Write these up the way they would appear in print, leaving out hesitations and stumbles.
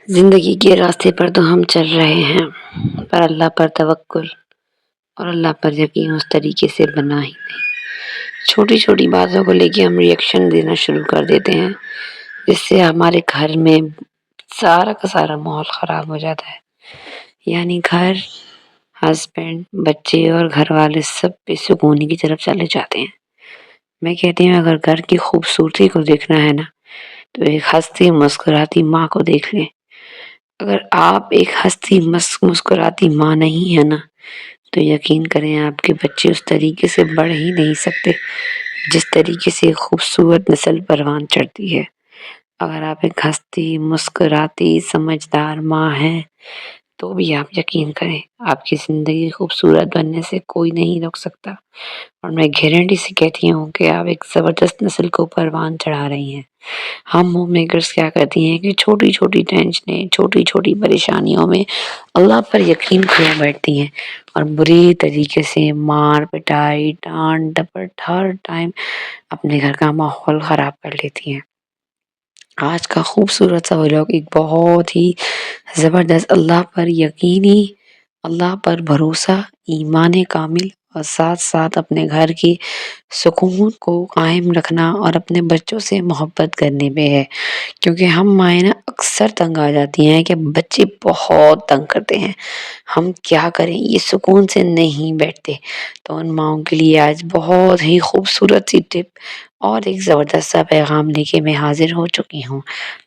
زندگی کے راستے پر تو ہم چل رہے ہیں، پر اللہ پر توکل اور اللہ پر یقین اس طریقے سے بنا ہی نہیں۔ چھوٹی چھوٹی باتوں کو لے کے ہم ریئیکشن دینا شروع کر دیتے ہیں، جس سے ہمارے گھر میں سارا کا سارا ماحول خراب ہو جاتا ہے۔ یعنی گھر، ہسبینڈ، بچے اور گھر والے سب بے سکونی کی طرف چلے جاتے ہیں۔ میں کہتی ہوں اگر گھر کی خوبصورتی کو دیکھنا ہے نا تو ایک ہنستی مسکراتی ماں کو دیکھ لیں۔ اگر آپ ایک ہنستی مسکراتی ماں نہیں ہے نا تو یقین کریں آپ کے بچے اس طریقے سے بڑھ ہی نہیں سکتے جس طریقے سے خوبصورت نسل پروان چڑھتی ہے۔ اگر آپ ایک ہنستی مسکراتی سمجھدار ماں ہیں تو بھی آپ یقین کریں آپ کی زندگی خوبصورت بننے سے کوئی نہیں روک سکتا، اور میں گارنٹی سے کہتی ہوں کہ آپ ایک زبردست نسل کو پروان چڑھا رہی ہیں۔ ہم ہوم میکرز کیا کرتی ہیں کہ چھوٹی چھوٹی ٹینشنیں، چھوٹی چھوٹی پریشانیوں میں اللہ پر یقین کھو بیٹھتی ہیں اور بری طریقے سے مار پٹائی ڈانٹ ڈپٹ ہر ٹائم اپنے گھر کا ماحول خراب کر لیتی ہیں۔ آج کا خوبصورت سا لوگ ایک بہت ہی زبردست اللہ پر یقینی، اللہ پر بھروسہ، ایمان کامل اور ساتھ ساتھ اپنے گھر کی سکون کو قائم رکھنا اور اپنے بچوں سے محبت کرنے پہ ہے۔ کیونکہ ہم مائیں نا اکثر تنگ آ جاتی ہیں کہ بچے بہت تنگ کرتے ہیں، ہم کیا کریں، یہ سکون سے نہیں بیٹھتے۔ تو ان ماؤں کے لیے آج بہت ہی خوبصورت سی ٹپ اور ایک زبردست سا پیغام لے کے میں حاضر ہو چکی ہوں۔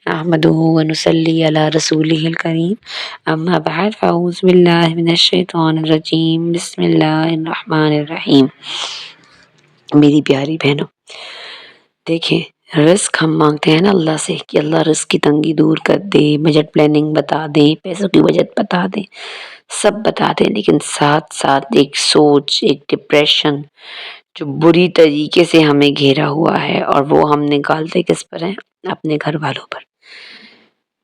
نحمدہ و نصلی علی رسولہ الکریم، اما بعد فاعوذ باللہ من الشیطان الرجیم، بسم اللہ الرحمن الرحیم۔ میری پیاری بہنوں، دیکھیں رزق ہم مانگتے ہیں نا اللہ سے کہ اللہ رزق کی تنگی دور کر دے، بجٹ پلاننگ بتا دے، پیسوں کی بجٹ بتا دے، سب بتا دے، لیکن ساتھ ساتھ ایک سوچ، ایک ڈپریشن جو بری طریقے سے ہمیں گھیرا ہوا ہے، اور وہ ہم نکالتے کس پر ہیں؟ اپنے گھر والوں پر۔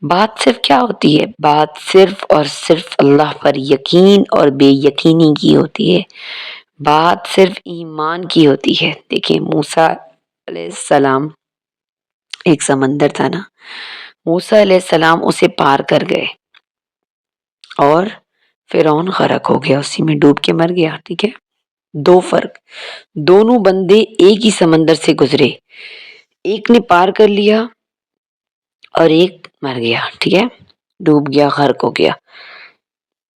بات صرف کیا ہوتی ہے؟ بات صرف اور صرف اللہ پر یقین اور بے یقینی کی ہوتی ہے، بات صرف ایمان کی ہوتی ہے۔ دیکھیں موسیٰ علیہ السلام، ایک سمندر تھا نا، موسیٰ علیہ السلام اسے پار کر گئے اور فرعون غرق ہو گیا، اسی میں ڈوب کے مر گیا، ٹھیک ہے۔ دو فرق، دونوں بندے ایک ہی سمندر سے گزرے، ایک نے پار کر لیا اور ایک مر گیا، ٹھیک ہے، ڈوب گیا، غرق ہو گیا۔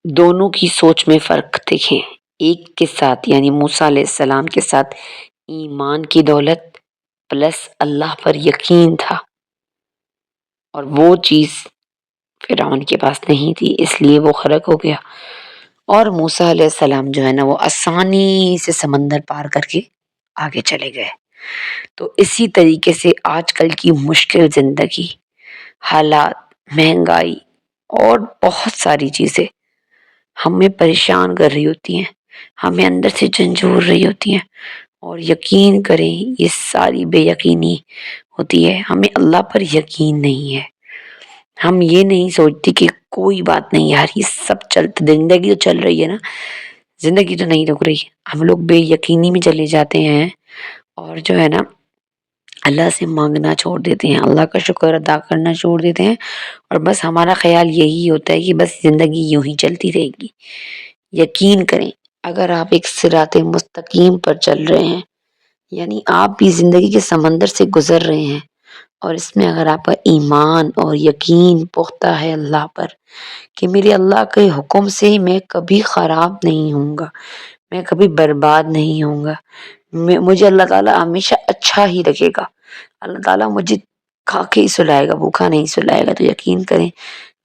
دونوں کی سوچ میں فرق دیکھیں، ایک کے ساتھ یعنی موسیٰ علیہ السلام کے ساتھ ایمان کی دولت پلس اللہ پر یقین تھا، اور وہ چیز فرعون کے پاس نہیں تھی، اس لیے وہ غرق ہو گیا۔ اور موسیٰ علیہ السلام جو ہے نا وہ آسانی سے سمندر پار کر کے آگے چلے گئے۔ تو اسی طریقے سے آج کل کی مشکل زندگی، حالات، مہنگائی اور بہت ساری چیزیں ہمیں پریشان کر رہی ہوتی ہیں، ہمیں اندر سے جھنجھوڑ رہی ہوتی ہیں، اور یقین کریں یہ ساری بے یقینی ہوتی ہے، ہمیں اللہ پر یقین نہیں ہے۔ ہم یہ نہیں سوچتے کہ کوئی بات نہیں یار، یہ سب چلتا، زندگی تو چل رہی ہے نا، زندگی تو نہیں رک رہی۔ ہم لوگ بے یقینی میں چلے جاتے ہیں اور جو ہے نا اللہ سے مانگنا چھوڑ دیتے ہیں، اللہ کا شکر ادا کرنا چھوڑ دیتے ہیں، اور بس ہمارا خیال یہی ہوتا ہے کہ بس زندگی یوں ہی چلتی رہے گی۔ یقین کریں اگر آپ ایک صراط مستقیم پر چل رہے ہیں، یعنی آپ بھی زندگی کے سمندر سے گزر رہے ہیں، اور اس میں اگر آپ کا ایمان اور یقین پختہ ہے اللہ پر کہ میرے اللہ کے حکم سے میں کبھی خراب نہیں ہوں گا، میں کبھی برباد نہیں ہوں گا، مجھے اللہ تعالیٰ ہمیشہ اچھا ہی رکھے گا، اللہ تعالیٰ مجھے کھا کے ہی سلائے گا، بھوکا نہیں سلائے گا، تو یقین کریں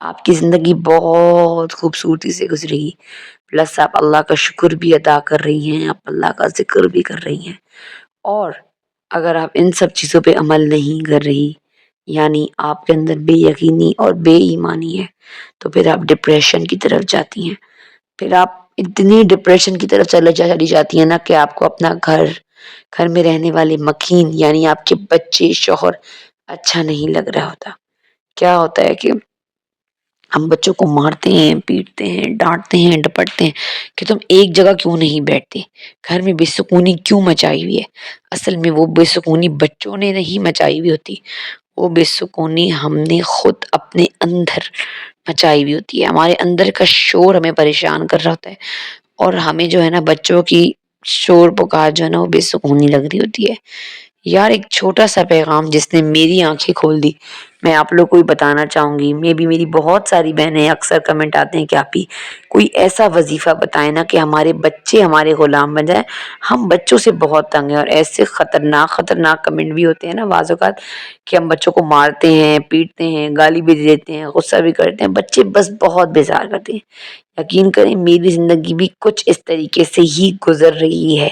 آپ کی زندگی بہت خوبصورتی سے گزرے گی، پلس آپ اللہ کا شکر بھی ادا کر رہی ہیں، آپ اللہ کا ذکر بھی کر رہی ہیں۔ اور اگر آپ ان سب چیزوں پہ عمل نہیں کر رہی، یعنی آپ کے اندر بے یقینی اور بے ایمانی ہے، تو پھر آپ ڈپریشن کی طرف جاتی ہیں، پھر آپ اتنی ڈپریشن کی طرف چلی جاتی ہیں نا کہ آپ کو اپنا گھر میں رہنے والے مکین یعنی آپ کے بچے، شوہر اچھا نہیں لگ رہا ہوتا۔ کیا ہوتا ہے کہ ہم بچوں کو مارتے ہیں، پیٹتے ہیں، ڈانٹتے ہیں، ڈپٹتے ہیں کہ تم ایک جگہ کیوں نہیں بیٹھتے، گھر میں بے سکونی کیوں مچائی ہوئی ہے۔ اصل میں وہ بے سکونی بچوں نے نہیں مچائی ہوئی ہوتی، وہ بے سکونی ہم نے خود اپنے اندر مچائی ہوئی ہوتی ہے. ہمارے اندر کا شور ہمیں پریشان کر رہا ہوتا ہے، اور ہمیں جو ہے نا بچوں کی شور پکار جو ہے نا وہ بے سکونی لگ رہی ہوتی ہے. یار ایک چھوٹا سا پیغام جس نے میری آنکھیں کھول دی، میں آپ لوگ کو بھی بتانا چاہوں گی. میں بھی، میری بہت ساری بہنیں اکثر کمنٹ آتے ہیں کہ آپ ہی کوئی ایسا وظیفہ بتائیں نا کہ ہمارے بچے ہمارے غلام بن جائیں. ہم بچوں سے بہت تنگ ہیں، اور ایسے خطرناک کمنٹ بھی ہوتے ہیں نا بعض اوقات کہ ہم بچوں کو مارتے ہیں، پیٹتے ہیں، گالی بھی دیتے ہیں، غصہ بھی کرتے ہیں. بچے بس بہت بیزار کرتے ہیں. یقین کریں میری زندگی بھی کچھ اس طریقے سے ہی گزر رہی ہے.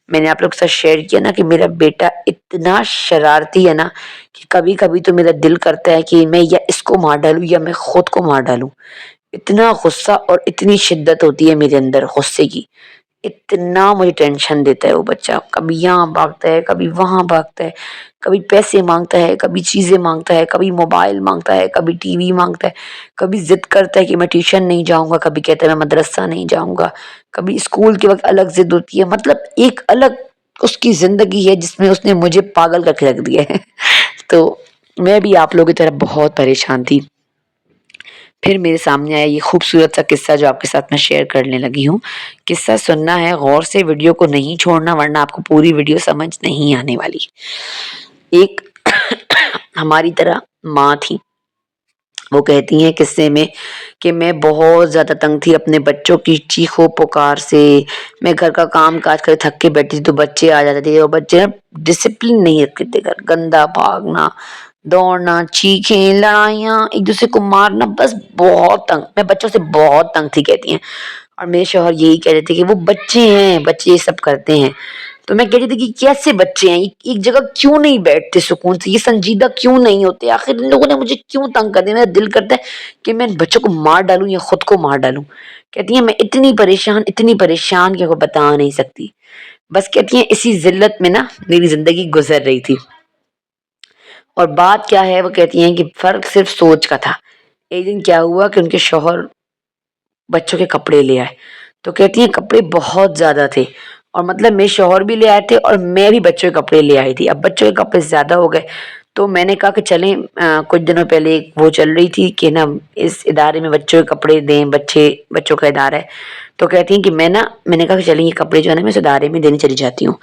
میں نے آپ لوگ کے ساتھ شیئر کیا نا کہ میرا بیٹا اتنا شرارتی ہے نا کہ کبھی کبھی تو میرا دل کرتا ہے کہ میں یا اس کو مار ڈالوں یا میں خود کو مار ڈالوں. اتنا غصہ اور اتنی شدت ہوتی ہے میرے اندر غصے کی، اتنا مجھے ٹینشن دیتا ہے وہ بچہ. کبھی یہاں بھاگتا ہے، کبھی وہاں بھاگتا ہے، کبھی پیسے مانگتا ہے، کبھی چیزیں مانگتا ہے، کبھی موبائل مانگتا ہے، کبھی ٹی وی مانگتا ہے، کبھی ضد کرتا ہے کہ میں ٹیوشن نہیں جاؤں گا، کبھی کہتا ہے میں مدرسہ نہیں جاؤں گا، کبھی اسکول کے وقت الگ ضد ہوتی ہے. مطلب ایک الگ اس کی زندگی ہے جس میں اس نے مجھے پاگل کر کے رکھ دیا ہے. تو میں بھی آپ لوگوں کی طرح بہت پریشان تھی. پھر میرے سامنے آیا یہ خوبصورت سا قصہ جو آپ کے ساتھ میں شیئر کرنے لگی ہوں. قصہ سننا ہے غور سے، ویڈیو کو نہیں چھوڑنا ورنہ آپ کو پوری ویڈیو سمجھ نہیں آنے والی. ایک ہماری طرح ماں تھی. وہ کہتی ہیں قصے میں کہ میں بہت زیادہ تنگ تھی اپنے بچوں کی چیخو پکار سے. میں گھر کا کام کاج کر تھک کے بیٹھی تھی تو بچے آ جاتے تھے، اور بچے ڈسپلن نہیں رکھتے تھے. گندا بھاگنا، دوڑنا، چیخیں، لڑائیاں، ایک دوسرے کو مارنا، بس بہت تنگ. میں بچوں سے بہت تنگ تھی کہتی ہیں. اور میرے شوہر یہی کہہ رہے تھے کہ وہ بچے ہیں، بچے یہ سب کرتے ہیں. تو میں کہتی تھی کہ کیسے بچے ہیں، ایک جگہ کیوں نہیں بیٹھتے سکون سے، یہ سنجیدہ کیوں نہیں ہوتے، آخر ان لوگوں نے مجھے کیوں تنگ کر دیا. میرا دل کرتا ہے کہ میں ان بچوں کو مار ڈالوں یا خود کو مار ڈالوں. کہتی ہیں میں اتنی پریشان کہ وہ بتا نہیں سکتی. بس کہتی ہیں اسی ذلت میں نا میری زندگی گزر رہی تھی. اور بات کیا ہے، وہ کہتی ہیں کہ فرق صرف سوچ کا تھا. ایک دن کیا ہوا کہ ان کے شوہر بچوں کے کپڑے لے آئے. تو کہتی ہیں کپڑے بہت زیادہ تھے، اور مطلب میرے شوہر بھی لے آئے تھے اور میں بھی بچوں کے کپڑے لے آئی تھی. اب بچوں کے کپڑے زیادہ ہو گئے تو میں نے کہا کہ چلیں، کچھ دنوں پہلے ایک وہ چل رہی تھی کہ نا اس ادارے میں بچوں کے کپڑے دیں، بچوں کا ادارہ ہے. تو کہتی ہیں کہ میں نے کہا کہ چلیں یہ کپڑے جو ہے نا میں اس ادارے میں دینے چلی جاتی ہوں.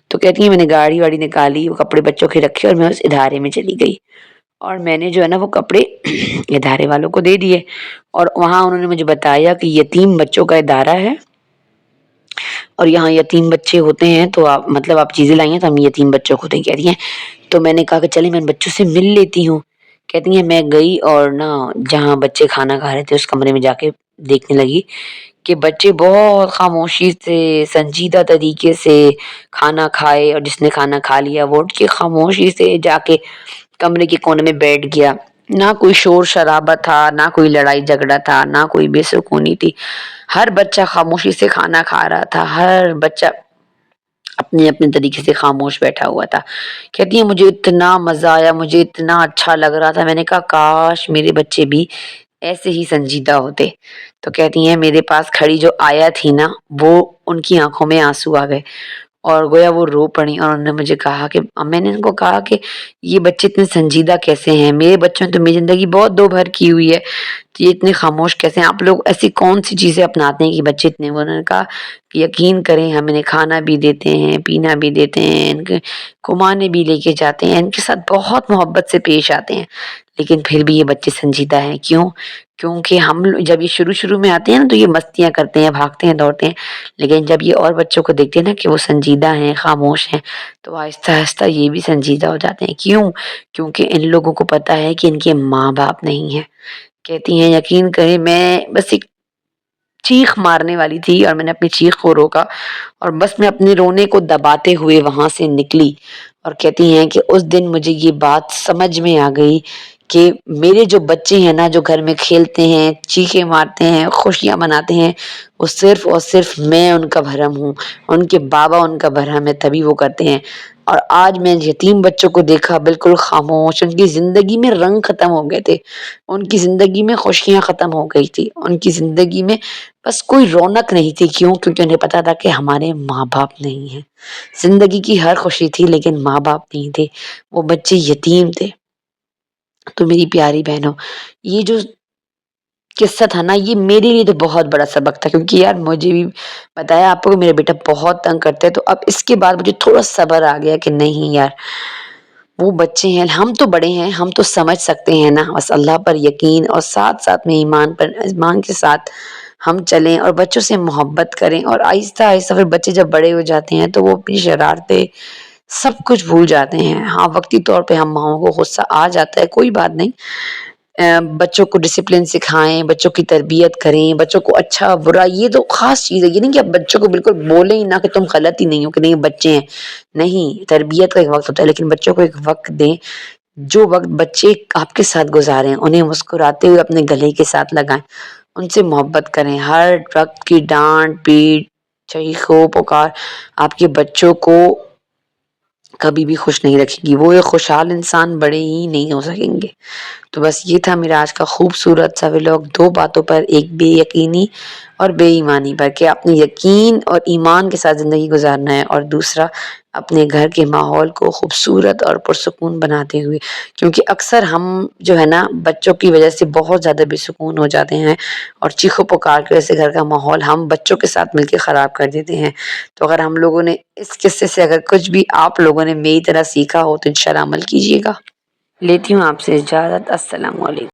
تو کہتی ہیں میں نے گاڑی واڑی نکالی، وہ کپڑے بچوں کے رکھے اور میں اس ادارے میں چلی گئی. اور میں نے جو ہے نا وہ کپڑے ادارے والوں کو دے دیے. اور وہاں انہوں نے مجھے بتایا کہ یتیم بچوں کا ادارہ ہے اور یہاں یتیم بچے ہوتے ہیں، تو آپ چیزیں لائی ہیں تو ہم یتیم بچوں کو دیں. کہتی ہیں تو میں نے کہا کہ چلیں میں ان بچوں سے مل لیتی ہوں. کہتی ہیں میں گئی اور جہاں بچے کھانا کھا رہے تھے اس کمرے میں جا کے دیکھنے لگی کہ بچے بہت خاموشی سے، سنجیدہ طریقے سے کھانا کھائے. اور جس نے کھانا کھا لیا وہ اٹھ کے خاموشی سے جا کے کمرے کے کونے میں بیٹھ گیا. نہ کوئی شور شرابہ تھا، نہ کوئی لڑائی جھگڑا تھا، نہ کوئی بے سکونی تھی. ہر بچہ خاموشی سے کھانا کھا رہا تھا، ہر بچہ اپنے اپنے طریقے سے خاموش بیٹھا ہوا تھا. کہتی ہیں مجھے اتنا مزہ آیا، مجھے اتنا اچھا لگ رہا تھا. میں نے کہا کاش میرے بچے بھی ایسے ہی سنجیدہ ہوتے. تو کہتی ہیں میرے پاس کھڑی جو آیا تھی نا وہ ان کی آنکھوں میں آنسو آ گئے اور گویا وہ رو پڑی. اور انہوں نے مجھے کہا کہ میں نے ان کو کہا کہ یہ بچے اتنے سنجیدہ کیسے ہیں، میرے بچوں نے تو میری زندگی بہت دو بھر کی ہوئی ہے، یہ اتنے خاموش کیسے ہیں، آپ لوگ ایسی کون سی چیزیں اپناتے ہیں کہ بچے اتنے. انہوں نے کہا کہ یقین کریں ہم انہیں کھانا بھی دیتے ہیں، پینا بھی دیتے ہیں، ان کے گھمانے بھی لے کے جاتے ہیں، ان کے ساتھ بہت محبت سے پیش آتے ہیں، لیکن پھر بھی یہ بچے سنجیدہ ہیں. کیونکہ ہم جب یہ شروع میں آتے ہیں نا تو یہ مستیاں کرتے ہیں، بھاگتے ہیں، دوڑتے ہیں، لیکن جب یہ اور بچوں کو دیکھتے ہیں نا کہ وہ سنجیدہ ہیں، خاموش ہیں، تو آہستہ آہستہ یہ بھی سنجیدہ ہو جاتے ہیں. کیونکہ ان لوگوں کو پتا ہے کہ ان کے ماں باپ نہیں ہیں. کہتی ہیں یقین کریں میں بس ایک چیخ مارنے والی تھی اور میں نے اپنی چیخ کو روکا اور بس میں اپنے رونے کو دباتے ہوئے وہاں سے نکلی. اور کہتی ہیں کہ اس دن مجھے یہ بات سمجھ میں آ گئی کہ میرے جو بچے ہیں نا جو گھر میں کھیلتے ہیں، چیخیں مارتے ہیں، خوشیاں مناتے ہیں، وہ صرف اور صرف میں ان کا بھرم ہوں، ان کے بابا ان کا بھرم ہے تبھی وہ کرتے ہیں. اور آج میں یتیم بچوں کو دیکھا بالکل خاموش، ان کی زندگی میں رنگ ختم ہو گئے تھے، ان کی زندگی میں خوشیاں ختم ہو گئی تھی، ان کی زندگی میں بس کوئی رونق نہیں تھی. کیونکہ انہیں پتا تھا کہ ہمارے ماں باپ نہیں ہیں. زندگی کی ہر خوشی تھی لیکن ماں باپ نہیں تھے، وہ بچے یتیم تھے. تو میری پیاری بہنوں، یہ جو قصہ تھا نا، یہ میرے لیے تو بہت بڑا سبق تھا، کیونکہ یار مجھے بھی بتایا آپ کو میرا بیٹا بہت تنگ کرتا ہے، تو اب اس کے بعد مجھے تھوڑا صبر آ گیا کہ نہیں یار، وہ بچے ہیں، ہم تو بڑے ہیں، ہم تو سمجھ سکتے ہیں نا، بس اللہ پر یقین اور ساتھ ساتھ میں ایمان کے ساتھ ہم چلیں اور بچوں سے محبت کریں، اور آہستہ آہستہ پھر بچے جب بڑے ہو جاتے ہیں تو وہ اپنی شرارتیں سب کچھ بھول جاتے ہیں۔ ہاں وقتی طور پہ ہم ماؤں کو غصہ آ جاتا ہے، کوئی بات نہیں، بچوں کو ڈسپلن سکھائیں، بچوں کی تربیت کریں، بچوں کو اچھا برا، یہ تو خاص چیز ہے، یہ نہیں کہ آپ بچوں کو بالکل بولیں ہی نہ کہ تم غلط ہی نہیں ہو، کہ نہیں بچے ہیں، نہیں، تربیت کا ایک وقت ہوتا ہے، لیکن بچوں کو ایک وقت دیں، جو وقت بچے آپ کے ساتھ گزاریں انہیں مسکراتے ہوئے اپنے گلے کے ساتھ لگائیں، ان سے محبت کریں، ہر وقت کی ڈانٹ پیٹ چیخو پکار آپ کے بچوں کو کبھی بھی خوش نہیں رکھے گی، وہ ایک خوشحال انسان بڑے ہی نہیں ہو سکیں گے۔ تو بس یہ تھا میرا آج کا خوبصورت سا ولاگ، دو باتوں پر، ایک بے یقینی اور بے ایمانی پر، کہ اپنے یقین اور ایمان کے ساتھ زندگی گزارنا ہے، اور دوسرا اپنے گھر کے ماحول کو خوبصورت اور پرسکون بناتے ہوئے، کیونکہ اکثر ہم جو ہے نا بچوں کی وجہ سے بہت زیادہ بے سکون ہو جاتے ہیں، اور چیخو پکار کی وجہ سے گھر کا ماحول ہم بچوں کے ساتھ مل کے خراب کر دیتے ہیں۔ تو اگر ہم لوگوں نے اس قصے سے اگر کچھ بھی آپ لوگوں نے میری طرح سیکھا ہو تو انشاءاللہ عمل کیجیے گا۔ لیتی ہوں آپ سے اجازت، السلام علیکم۔